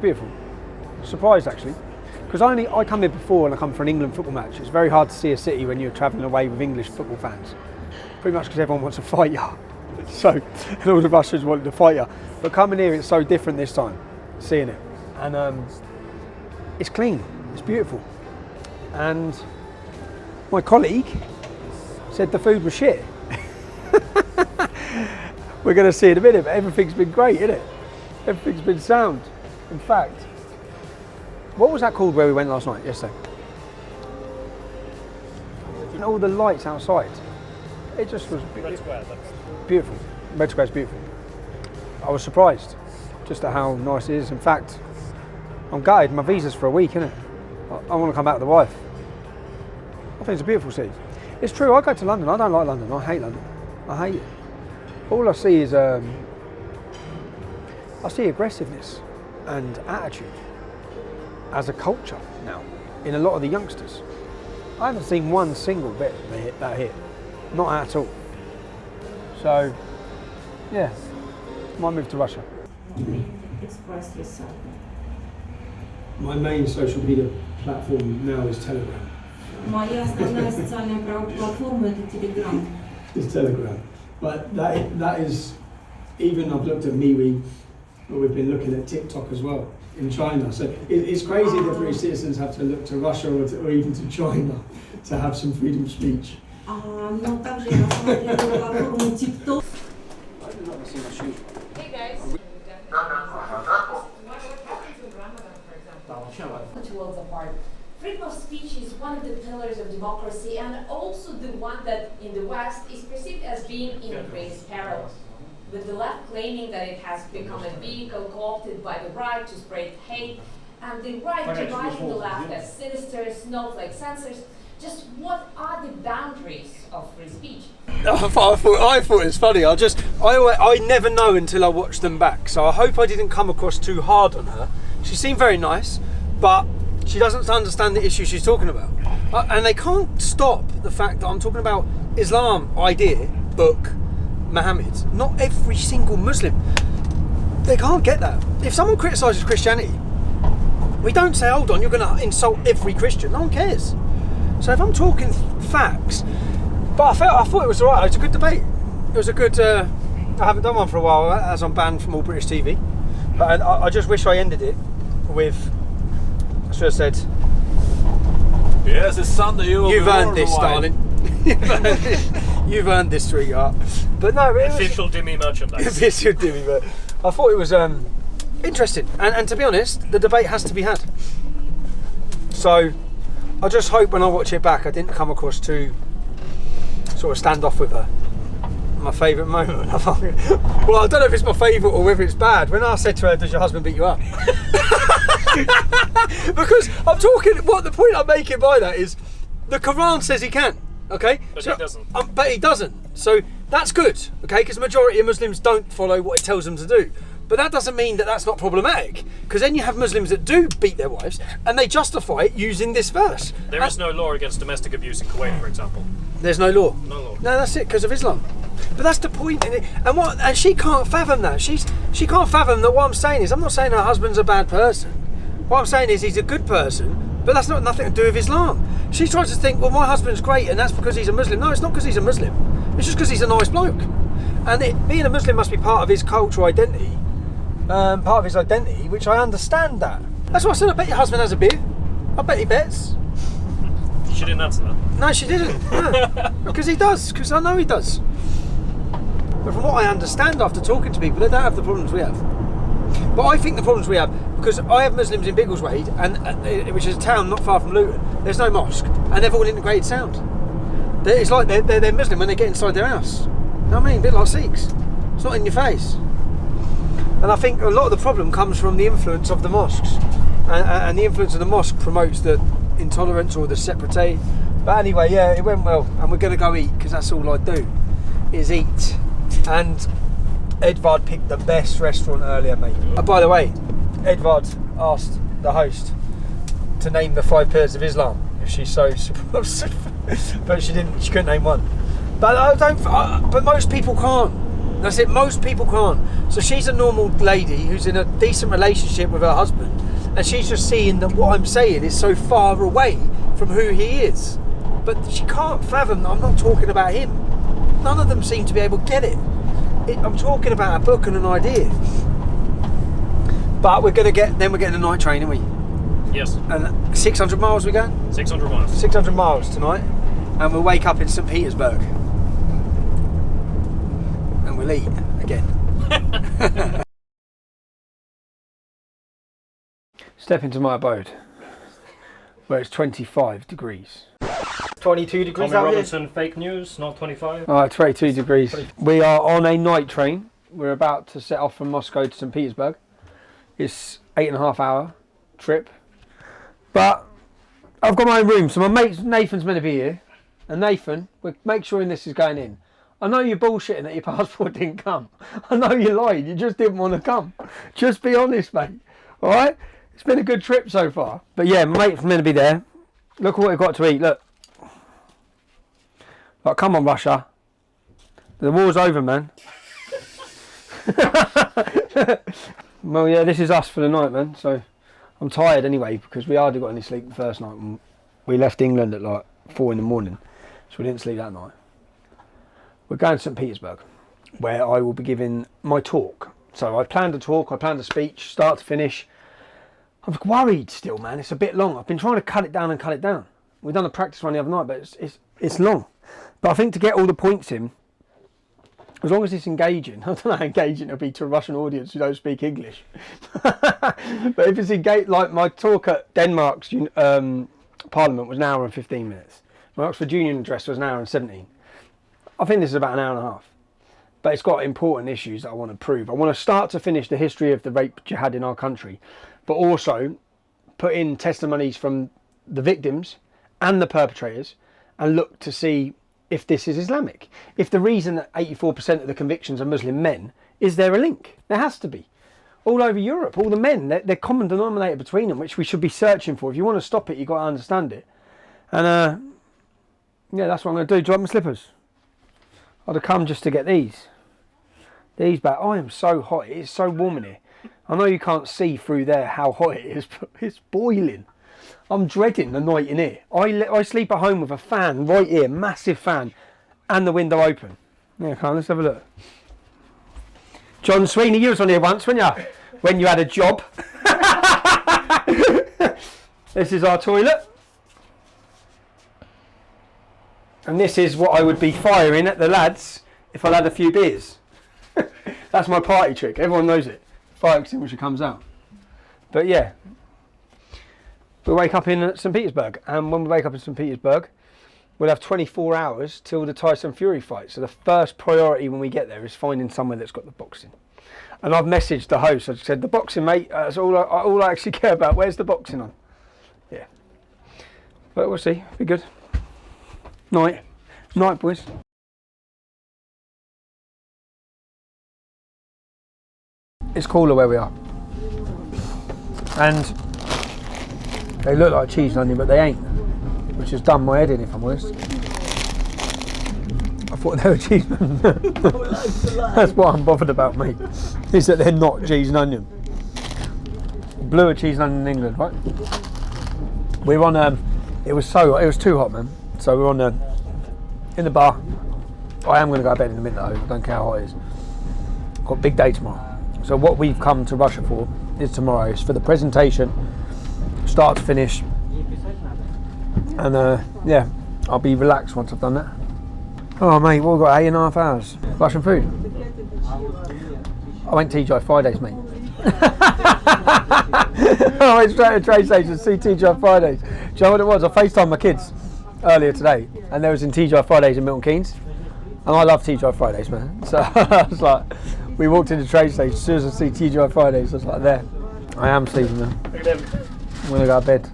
beautiful. Surprised actually, because I come here before and I come for an England football match. It's very hard to see a city when you're travelling away with English football fans. Pretty much because everyone wants to fight you. So, and all the Russians wanted to fight you. But coming here, it's so different this time, seeing it. And it's clean, it's beautiful. And my colleague said the food was shit. We're going to see in a minute, but everything's been great, isn't it? Everything's been sound. In fact, what was that called where we went last night, yesterday? And all the lights outside. It just was Red Square, beautiful. Red Square's beautiful. I was surprised just at how nice it is. In fact, I'm gutted. My visa's for a week, isn't it? I want to come back with the wife. I think it's a beautiful city. It's true, I go to London. I don't like London. I hate London. I hate it. All I see is I see aggressiveness and attitude as a culture now in a lot of the youngsters. I haven't seen one single bit of that here. Not at all. So, yeah, might move to Russia. Express yourself. My main social media platform now is Telegram. Моя основная социальная платформа это Telegram. It's Telegram. But that is, even I've looked at MeWe, but we've been looking at TikTok as well in China. So it's crazy that British citizens have to look to Russia or even to China to have some freedom of speech. Но также я рассматриваю платформу TikTok. Hey guys. Worlds apart. Freedom of speech is one of the pillars of democracy and also the one that in the West is perceived as being in greatest peril. With the left claiming that it has become a vehicle co-opted by the right to spread hate, and the right deriding the left as sinister, snowflake censors. Just what are the boundaries of free speech? I thought it was funny. I never know until I watch them back. So I hope I didn't come across too hard on her. She seemed very nice, but she doesn't understand the issue she's talking about. And they can't stop the fact that I'm talking about Islam idea, book, Muhammad. Not every single Muslim. They can't get that. If someone criticises Christianity, we don't say, hold on, you're going to insult every Christian. No one cares. So if I'm talking facts, but I thought it was alright. It was a good debate. It was a good. I haven't done one for a while, as I'm banned from all British TV. But I just wish I ended it with. I should have said. Yes, it's Sunday. You've earned this, darling. You've earned this, sweetheart. But no, official Dimmy merchandise. Official Dimmy merchandise. I thought it was interesting, and to be honest, the debate has to be had. So. I just hope when I watch it back I didn't come across too sort of stand off with her. My favourite moment. Well, I don't know if it's my favourite or whether it's bad. When I said to her, does your husband beat you up? Because I'm talking, what the point I'm making by that is the Quran says he can, okay? But he doesn't. But he doesn't. So that's good, okay? Because the majority of Muslims don't follow what it tells them to do. But that doesn't mean that that's not problematic, because then you have Muslims that do beat their wives and they justify it using this verse. There is no law against domestic abuse in Kuwait, for example. There's no law. No law. No, that's it, because of Islam. But that's the point. And she can't fathom that. She can't fathom that. What I'm saying is, I'm not saying her husband's a bad person. What I'm saying is he's a good person, but that's not nothing to do with Islam. She tries to think, well, my husband's great and that's because he's a Muslim. No, it's not because he's a Muslim. It's just because he's a nice bloke. And being a Muslim must be part of his cultural identity. Part of his identity, which I understand that. That's why I said, I bet your husband has a beer. I bet he bets. She didn't answer that. No, she didn't. No. Because he does, because I know he does. But from what I understand after talking to people, they don't have the problems we have. But I think the problems we have, because I have Muslims in Biggleswade, which is a town not far from Luton, there's no mosque, and they've all integrated sound. It's like they're Muslim when they get inside their house. You know what I mean? A bit like Sikhs. It's not in your face. And I think a lot of the problem comes from the influence of the mosques. And the influence of the mosque promotes the intolerance or the separate. But anyway, yeah, it went well. And we're going to go eat, because that's all I do, is eat. And Edvard picked the best restaurant earlier, mate. By the way, Edvard asked the host to name the 5 pillars of Islam, if she's so but she didn't. She couldn't name one. But but most people can't. That's it. Most people can't. So she's a normal lady who's in a decent relationship with her husband, and she's just seeing that what I'm saying is so far away from who he is. But she can't fathom that I'm not talking about him. None of them seem to be able to get it. I'm talking about a book and an idea. But we're getting a night train, aren't we? Yes. And 600 miles we're going? 600 miles. 600 miles tonight. And we'll wake up in St. Petersburg. And we'll eat again. Step into my abode, where it's 25 degrees. 22 degrees Tommy out Robinson, fake news, not 25. here. 22 degrees. We are on a night train. We're about to set off from Moscow to St. Petersburg. It's 8.5 hour trip. But I've got my own room, so my mate Nathan's meant to be here. And Nathan, we'll make sure this is going in. I know you're bullshitting that your passport didn't come. I know you're lying. You just didn't want to come. Just be honest, mate. All right? It's been a good trip so far. But yeah, mate's meant to be there. Look what we've got to eat. Look. Like, come on, Russia. The war's over, man. Well, yeah, this is us for the night, man. So I'm tired anyway because we hardly got any sleep the first night. We left England at like 4 in the morning, so we didn't sleep that night. We're going to St. Petersburg, where I will be giving my talk. So I planned a talk, I planned a speech, start to finish. I'm worried still, man. It's a bit long. I've been trying to cut it down. We've done a practice run the other night, but it's long. But I think to get all the points in, as long as it's engaging, I don't know how engaging it'll be to a Russian audience who don't speak English. But if it's engaging, like my talk at Denmark's Parliament was an hour and 15 minutes. My Oxford Union address was an hour and 17. I think this is about an hour and a half. But it's got important issues that I want to prove. I want to start to finish the history of the rape jihad in our country, but also put in testimonies from the victims and the perpetrators and look to see if this is Islamic. If the reason that 84% of the convictions are Muslim men, is there a link? There has to be. All over Europe, all the men, they're common denominator between them, which we should be searching for. If you want to stop it, you've got to understand it. And yeah, that's what I'm going to do. Do you like my slippers? I'd have come just to get these. These back. I am so hot. It's so warm in here. I know you can't see through there how hot it is, but it's boiling. I'm dreading the night in here. I sleep at home with a fan right here, massive fan, and the window open. Yeah, come on, let's have a look. John Sweeney, you was on here once, weren't you? When you had a job. This is our toilet. And this is what I would be firing at the lads if I had a few beers. That's my party trick. Everyone knows it. Fire extinguisher comes out. But yeah. We'll wake up in St. Petersburg. And when we wake up in St. Petersburg, we'll have 24 hours till the Tyson Fury fight. So the first priority when we get there is finding somewhere that's got the boxing. And I've messaged the host. I said, the boxing, mate, that's all I actually care about. Where's the boxing on? Yeah. But we'll see. Be good. Night. Night, boys. It's cooler where we are. And they look like cheese and onion, but they ain't. Which has done my head in, if I'm honest. I thought they were cheese and onion. That's what I'm bothered about, mate. Is that they're not cheese and onion. Blue are cheese and onion in England, right? We're on, it was too hot, man. So we're on in the bar. I am going to go to bed in a minute though. I don't care how hot it is. Got a big day tomorrow. So what we've come to Russia for is tomorrow. It's for the presentation, start to finish. And yeah, I'll be relaxed once I've done that. Oh mate, we've got 8.5 hours. Russian food. I went TGI Fridays, mate. I went straight to the train station to see TGI Fridays. Do you know what it was? I FaceTimed my kids earlier today, and they was in TGI Fridays in Milton Keynes, and I love TGI Fridays, man. So I was like, we walked into the train station, as soon as I see TGI Fridays, I was like, there. I am sleeping, man. I'm gonna go to bed.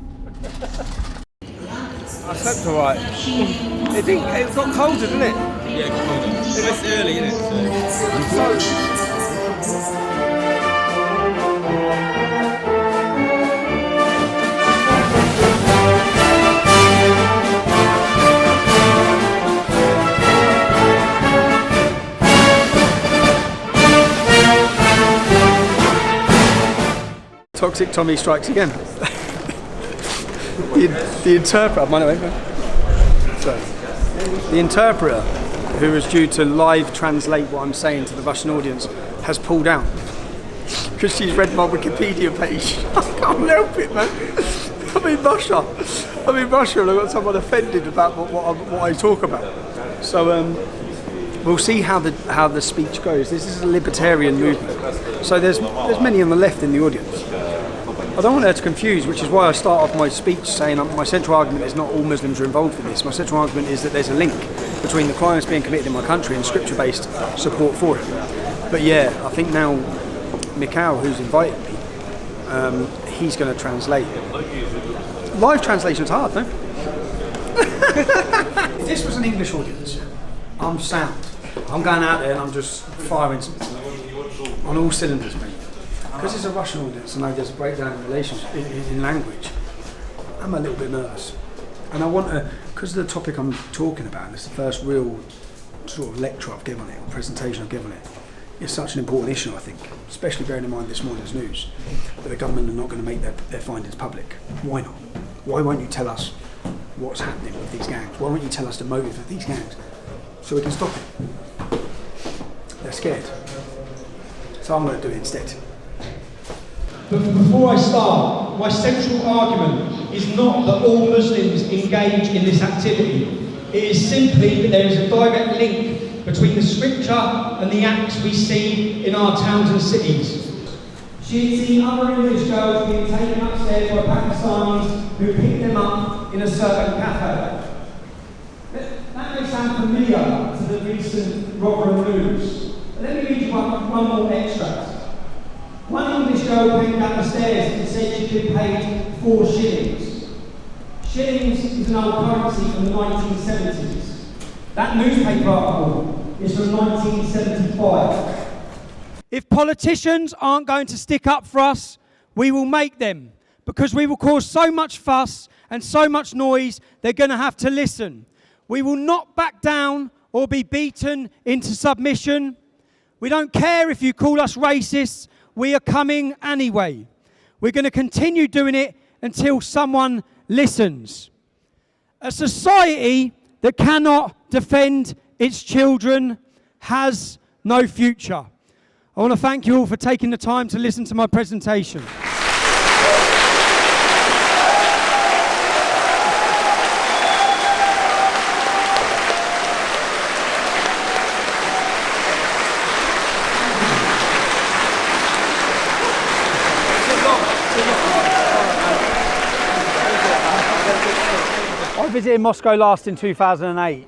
I slept alright. It got colder, didn't it? Yeah, it got colder. It's early, isn't it? Toxic Tommy strikes again. the interpreter, the interpreter, who was due to live translate what I'm saying to the Russian audience, has pulled out because she's read my Wikipedia page. I can't help it, man. I'm in Russia and I've got someone offended about what I talk about. So we'll see how the speech goes. This is a libertarian movement, so there's many on the left in the audience. I don't want her to confuse, which is why I start off my speech saying my central argument is not all Muslims are involved in this. My central argument is that there's a link between the crimes being committed in my country and scripture-based support for it. But yeah, I think now Mikhail, who's invited me, he's going to translate. Live translation's hard, no? If this was an English audience, I'm sound. I'm going out there and I'm just firing on all cylinders, mate. Because it's a Russian audience and I know there's a breakdown in relationship in language, I'm a little bit nervous. And I want to, because of the topic I'm talking about, and it's the first real sort of lecture I've given on it, or presentation I've given it, it's such an important issue, I think, especially bearing in mind this morning's news, that the government are not going to make their findings public. Why not? Why won't you tell us what's happening with these gangs? Why won't you tell us the motive of these gangs so we can stop it? They're scared. So I'm going to do it instead. But before I start, my central argument is not that all Muslims engage in this activity. It is simply that there is a direct link between the scripture and the acts we see in our towns and cities. She had seen other English girls being taken upstairs by Pakistanis who picked them up in a certain cafe. That may sound familiar to the recent Rotherham news. But let me read you one more extract. One English girl came down the stairs and said she'd been paid 4 shillings. Shillings is an old currency from the 1970s. That newspaper article is from 1975. If politicians aren't going to stick up for us, we will make them, because we will cause so much fuss and so much noise, they're going to have to listen. We will not back down or be beaten into submission. We don't care if you call us racists. We are coming anyway. We're going to continue doing it until someone listens. A society that cannot defend its children has no future. I want to thank you all for taking the time to listen to my presentation. I visited Moscow last in 2008,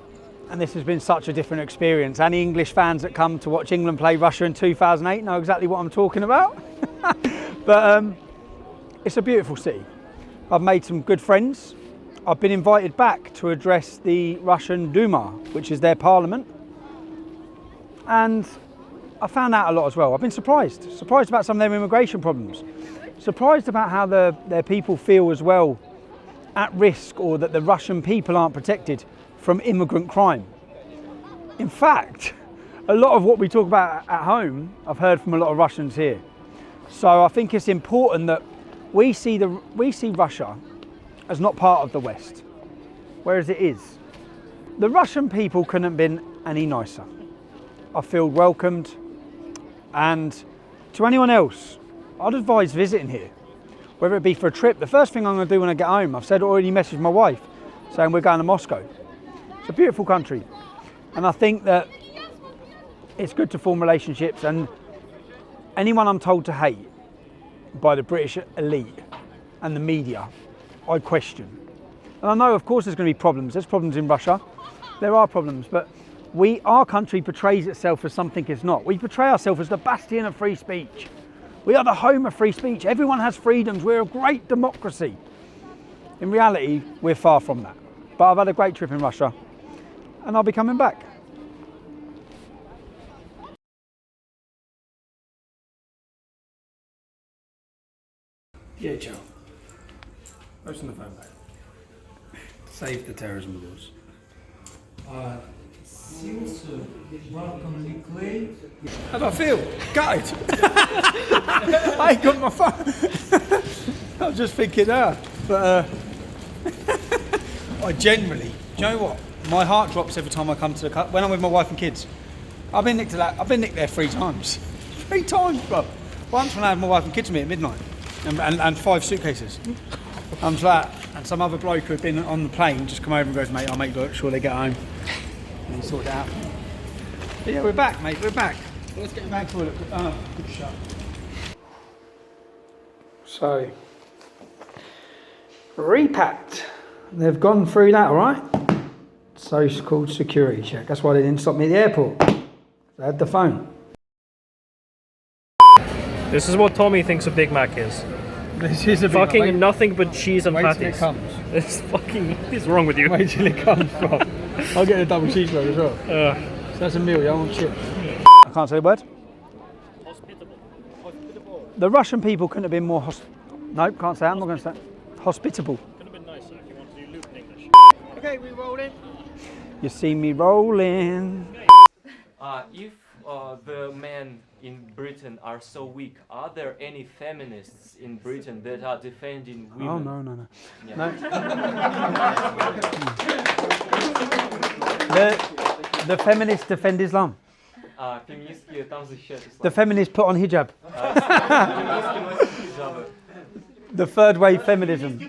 and this has been such a different experience. Any English fans that come to watch England play Russia in 2008 know exactly what I'm talking about. But it's a beautiful city. I've made some good friends. I've been invited back to address the Russian Duma, which is their parliament. And I found out a lot as well. I've been surprised about some of their immigration problems. Surprised about how their people feel as well at risk, or that the Russian people aren't protected from immigrant crime. In fact, a lot of what we talk about at home, I've heard from a lot of Russians here. So I think it's important that we see Russia as not part of the West, whereas it is. The Russian people couldn't have been any nicer. I feel welcomed, and to anyone else, I'd advise visiting here. Whether it be for a trip, the first thing I'm going to do when I get home, I've already messaged my wife saying we're going to Moscow. It's a beautiful country, and I think that it's good to form relationships, and anyone I'm told to hate by the British elite and the media, I question. And I know, of course, there's going to be problems. There's problems in Russia. There are problems, but our country portrays itself as something it's not. We portray ourselves as the bastion of free speech. We are the home of free speech. Everyone has freedoms. We're a great democracy. In reality, we're far from that. But I've had a great trip in Russia, and I'll be coming back. Yeah, Joe. Open the phone back. Save the terrorism laws. How do I feel? Gutted. I ain't got my phone. I was just thinking, but I generally, do you know what? My heart drops every time I come to the cut. When I'm with my wife and kids, I've been nicked there 3 times. 3 times, bro. Once when I had my wife and kids with me at midnight, and 5 suitcases. I'm like, and some other bloke who had been on the plane just come over and goes, mate, I'll make sure they get home. And he sorted it out. But yeah, we're back, mate. We're back. Let's get back to a look. Oh, good shot. So, repacked. They've gone through that, all right? So-called security check. That's why they didn't stop me at the airport. They had the phone. This is what Tommy thinks a Big Mac is. This is a Fucking nothing but cheese and Wait till patties. it comes. It's fucking. What is wrong with you? Wait till it comes from. I'll get a double cheeseburger as well. So that's a meal, yeah, I want chips. I can't say the word. Hospitable. The Russian people couldn't have been more Nope, can't say it. I'm not going to say it. Hospitable. Could have been nicer if you wanted to do loop in English. Okay, we rolling. You see me rolling. If the men in Britain are so weak, are there any feminists in Britain that are defending women? Oh, no. Yeah. No. The feminists defend Islam. Феминистки там защищают ислам. The feminists put on hijab. The third wave feminism.